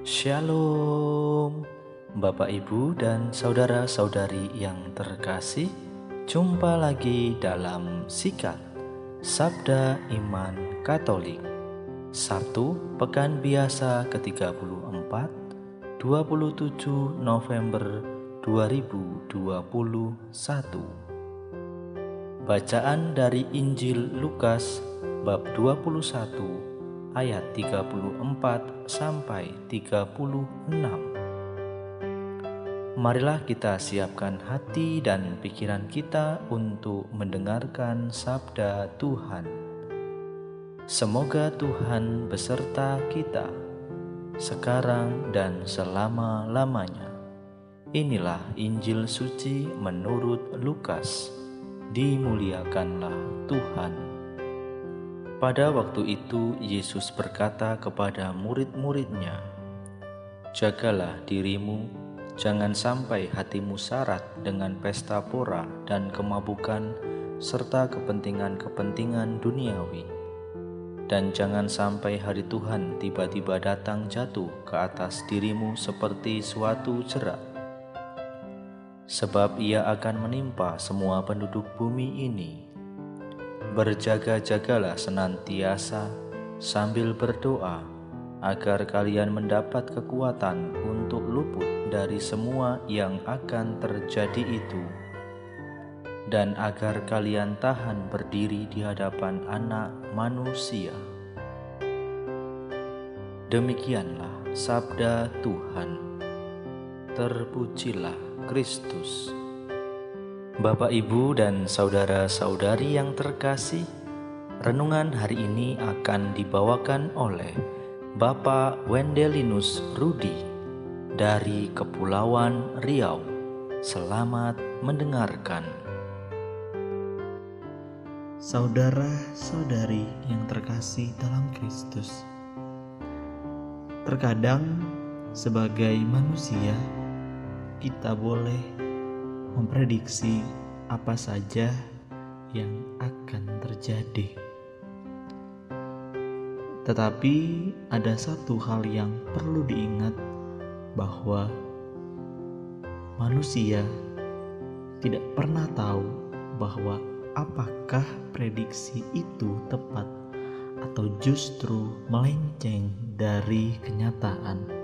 Shalom, Bapak, Ibu, dan saudara-saudari yang terkasih. Jumpa lagi dalam Sikat Sabda Iman Katolik, Sabtu Pekan Biasa ke-34, 27 November 2021. Bacaan dari Injil Lukas bab 21 ayat 34 sampai 36. Marilah kita siapkan hati dan pikiran kita untuk mendengarkan sabda Tuhan. Semoga Tuhan beserta kita sekarang dan selama-lamanya. Inilah Injil suci menurut Lukas. Dimuliakanlah Tuhan. Pada waktu itu Yesus berkata kepada murid-muridnya, "Jagalah dirimu, jangan sampai hatimu syarat dengan pesta pora dan kemabukan serta kepentingan-kepentingan duniawi. Dan jangan sampai hari Tuhan tiba-tiba datang jatuh ke atas dirimu seperti suatu jerat. Sebab ia akan menimpa semua penduduk bumi ini. Berjaga-jagalah senantiasa sambil berdoa, agar kalian mendapat kekuatan untuk luput dari semua yang akan terjadi itu, dan agar kalian tahan berdiri di hadapan Anak Manusia." Demikianlah sabda Tuhan. Terpujilah Kristus. Bapak, Ibu, dan saudara-saudari yang terkasih, renungan hari ini akan dibawakan oleh Bapak Wendelinus Rudi dari Kepulauan Riau. Selamat mendengarkan. Saudara-saudari yang terkasih dalam Kristus, terkadang sebagai manusia kita boleh memprediksi apa saja yang akan terjadi. Tetapi ada satu hal yang perlu diingat, bahwa manusia tidak pernah tahu bahwa apakah prediksi itu tepat atau justru melenceng dari kenyataan.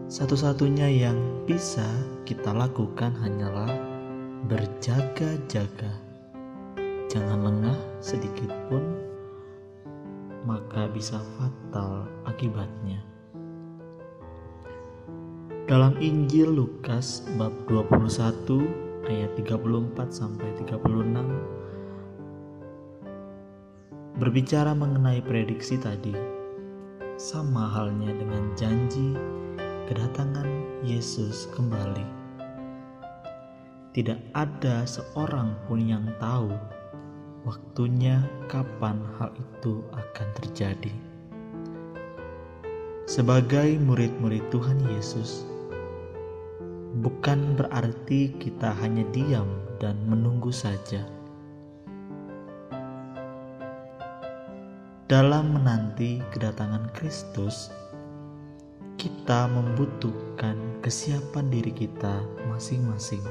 Satu-satunya yang bisa kita lakukan hanyalah berjaga-jaga. Jangan lengah sedikit pun, maka bisa fatal akibatnya. Dalam Injil Lukas bab 21 ayat 34 sampai 36 berbicara mengenai prediksi tadi. Sama halnya dengan janji kedatangan Yesus kembali. Tidak ada seorang pun yang tahu waktunya kapan hal itu akan terjadi. Sebagai murid-murid Tuhan Yesus, bukan berarti kita hanya diam dan menunggu saja. Dalam menanti kedatangan Kristus, kita membutuhkan kesiapan diri kita masing-masing.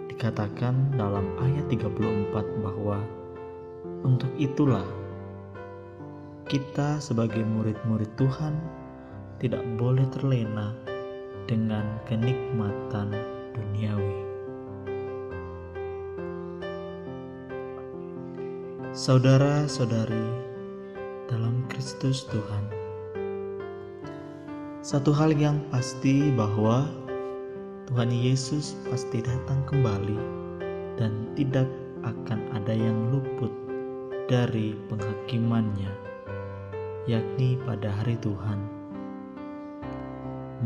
Dikatakan dalam ayat 34 bahwa untuk itulah kita sebagai murid-murid Tuhan tidak boleh terlena dengan kenikmatan duniawi. Saudara-saudari dalam Kristus Tuhan, satu hal yang pasti bahwa Tuhan Yesus pasti datang kembali dan tidak akan ada yang luput dari penghakimannya, yakni pada hari Tuhan.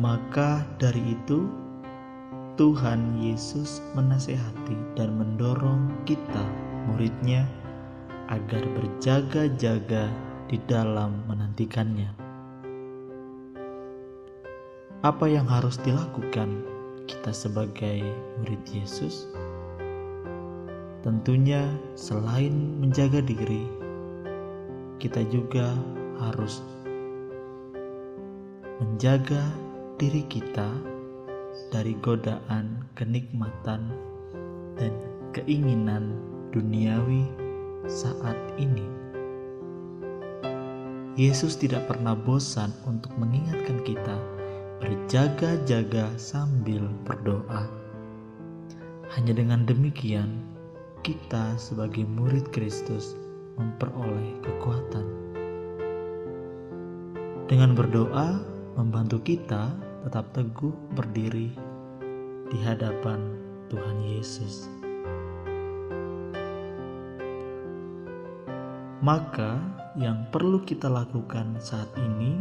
Maka dari itu, Tuhan Yesus menasihati dan mendorong kita, muridnya, agar berjaga-jaga di dalam menantikannya. Apa yang harus dilakukan kita sebagai murid Yesus? Tentunya selain menjaga diri, kita juga harus menjaga diri kita dari godaan kenikmatan dan keinginan duniawi saat ini. Yesus tidak pernah bosan untuk mengingatkan kita berjaga-jaga sambil berdoa. Hanya dengan demikian, kita sebagai murid Kristus memperoleh kekuatan. Dengan berdoa, membantu kita tetap teguh berdiri di hadapan Tuhan Yesus. Maka yang perlu kita lakukan saat ini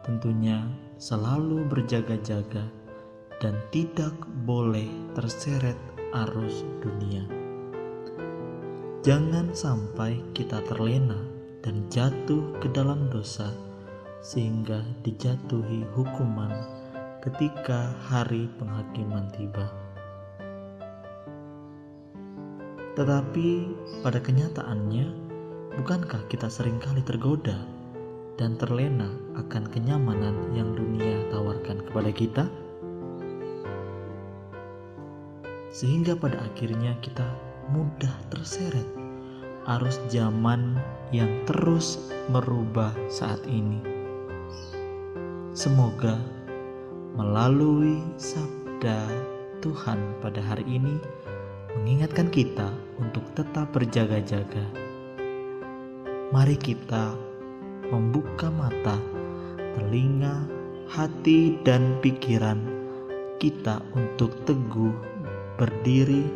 tentunya selalu berjaga-jaga dan tidak boleh terseret arus dunia. Jangan sampai kita terlena dan jatuh ke dalam dosa sehingga dijatuhi hukuman ketika hari penghakiman tiba. Tetapi pada kenyataannya, bukankah kita seringkali tergoda dan terlena akan kenyamanan yang dunia tawarkan kepada kita? Sehingga pada akhirnya kita mudah terseret arus zaman yang terus merubah saat ini. Semoga melalui sabda Tuhan pada hari ini mengingatkan kita untuk tetap berjaga-jaga. Mari kita membuka mata, telinga, hati, dan pikiran kita untuk teguh berdiri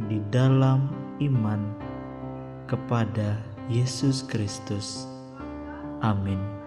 di dalam iman kepada Yesus Kristus. Amin.